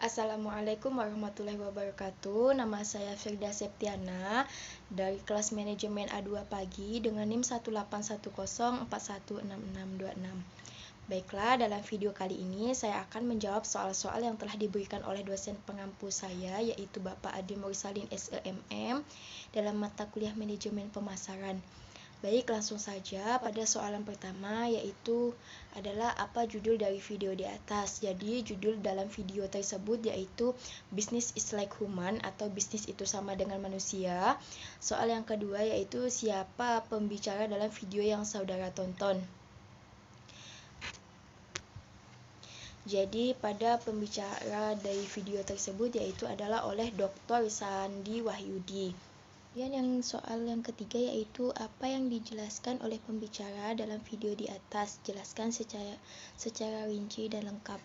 Assalamualaikum warahmatullahi wabarakatuh. Nama saya Firda Septiana dari kelas manajemen A2 pagi dengan NIM 18104166626. Baiklah, dalam video kali ini saya akan menjawab soal-soal yang telah diberikan oleh dosen pengampu saya, yaitu Bapak Adi Mursalin SEMM dalam mata kuliah manajemen pemasaran. Baik, langsung saja pada soalan pertama, yaitu adalah apa judul dari video di atas. Jadi judul dalam video tersebut yaitu Business is like human atau bisnis itu sama dengan manusia. Soal yang kedua yaitu siapa pembicara dalam video yang saudara tonton. Jadi pada pembicara dari video tersebut yaitu adalah oleh Dr. Sandi Wahyudi. Kemudian yang soal yang ketiga yaitu apa yang dijelaskan oleh pembicara dalam video di atas. Jelaskan secara rinci dan lengkap.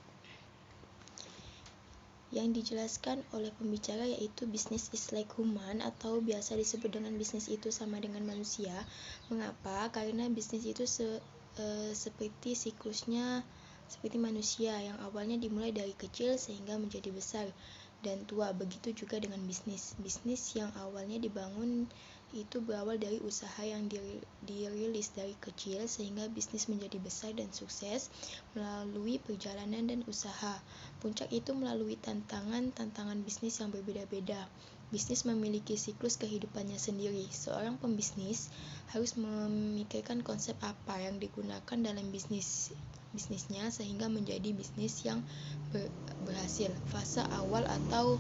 Yang dijelaskan oleh pembicara yaitu business is like human atau biasa disebut dengan bisnis itu sama dengan manusia. Mengapa? Karena bisnis itu seperti siklusnya seperti manusia yang awalnya dimulai dari kecil sehingga menjadi besar dan tua. Begitu juga dengan bisnis. Bisnis yang awalnya dibangun itu berawal dari usaha yang dirilis dari kecil sehingga bisnis menjadi besar dan sukses melalui perjalanan dan usaha. Puncak itu melalui tantangan bisnis yang berbeda-beda. Bisnis memiliki siklus kehidupannya sendiri. Seorang pembisnis harus memikirkan konsep apa yang digunakan dalam bisnisnya sehingga menjadi bisnis yang berhasil. Fase awal atau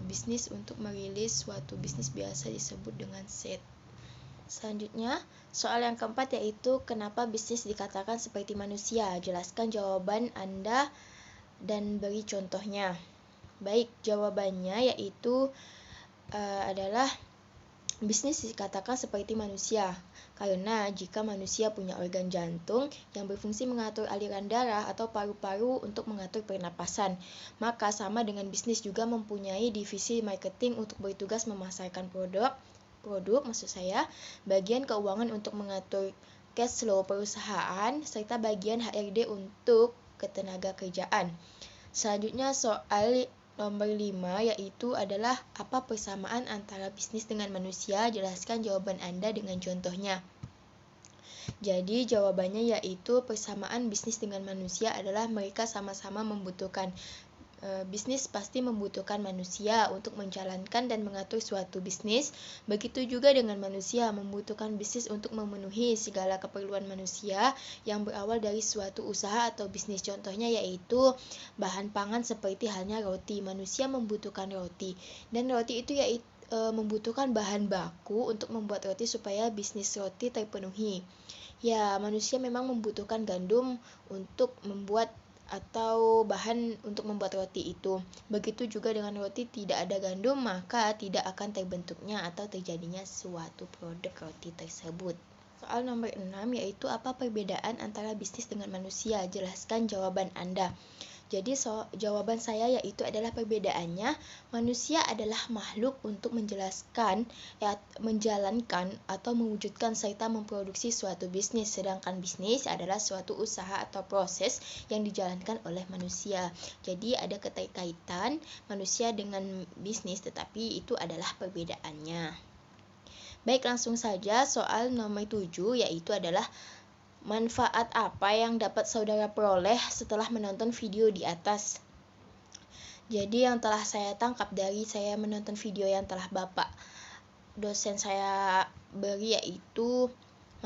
bisnis untuk merilis suatu bisnis biasa disebut dengan set. Selanjutnya, soal yang keempat yaitu kenapa bisnis dikatakan seperti manusia. Jelaskan jawaban Anda dan beri contohnya. Baik, jawabannya yaitu adalah bisnis dikatakan seperti manusia karena jika manusia punya organ jantung yang berfungsi mengatur aliran darah atau paru-paru untuk mengatur pernapasan, maka sama dengan bisnis juga mempunyai divisi marketing untuk bertugas memasarkan produk bagian keuangan untuk mengatur cash flow perusahaan, serta bagian HRD untuk ketenaga kerjaan. Selanjutnya soal nomor 5 yaitu adalah apa persamaan antara bisnis dengan manusia. Jelaskan jawaban Anda dengan contohnya. Jadi jawabannya yaitu persamaan bisnis dengan manusia adalah mereka sama-sama membutuhkan bisnis pasti membutuhkan manusia untuk menjalankan dan mengatur suatu bisnis. Begitu juga dengan manusia membutuhkan bisnis untuk memenuhi segala keperluan manusia yang berawal dari suatu usaha atau bisnis. Contohnya yaitu bahan pangan seperti halnya roti. Manusia membutuhkan roti dan roti itu yaitu membutuhkan bahan baku untuk membuat roti supaya bisnis roti terpenuhi. Ya, manusia memang membutuhkan gandum untuk membuat atau bahan untuk membuat roti itu. Begitu juga dengan roti, tidak ada gandum maka tidak akan terbentuknya atau terjadinya suatu produk roti tersebut. Soal nomor 6 yaitu apa perbedaan antara bisnis dengan manusia. Jelaskan jawaban Anda. Jadi jawaban saya yaitu adalah perbedaannya manusia adalah makhluk untuk menjalankan atau mewujudkan serta memproduksi suatu bisnis, sedangkan bisnis adalah suatu usaha atau proses yang dijalankan oleh manusia. Jadi ada keterkaitan manusia dengan bisnis tetapi itu adalah perbedaannya. Baik, langsung saja soal nomor 7 yaitu adalah manfaat apa yang dapat saudara peroleh setelah menonton video di atas. Jadi yang telah saya tangkap dari saya menonton video yang telah Bapak dosen saya beri yaitu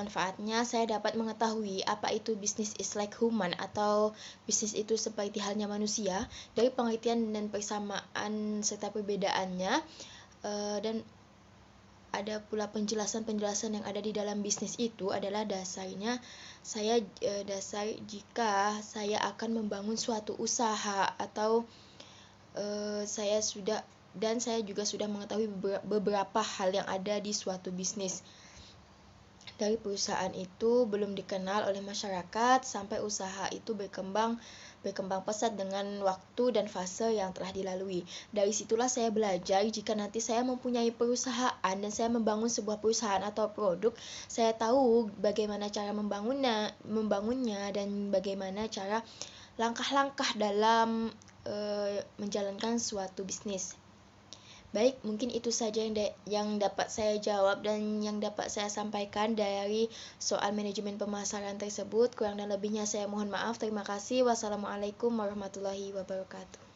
manfaatnya saya dapat mengetahui apa itu business is like human atau bisnis itu seperti halnya manusia dari pengertian dan persamaan serta perbedaannya, dan ada pula penjelasan-penjelasan yang ada di dalam bisnis itu adalah dasarnya dasar jika saya akan membangun suatu usaha atau saya juga sudah mengetahui beberapa hal yang ada di suatu bisnis. Dari perusahaan itu belum dikenal oleh masyarakat sampai usaha itu berkembang pesat dengan waktu dan fase yang telah dilalui. Dari situlah saya belajar jika nanti saya mempunyai perusahaan dan saya membangun sebuah perusahaan atau produk, saya tahu bagaimana cara membangunnya dan bagaimana cara langkah-langkah dalam menjalankan suatu bisnis. Baik, mungkin itu saja yang dapat saya jawab dan yang dapat saya sampaikan dari soal manajemen pemasaran tersebut. Kurang dan lebihnya saya mohon maaf. Terima kasih. Wassalamualaikum warahmatullahi wabarakatuh.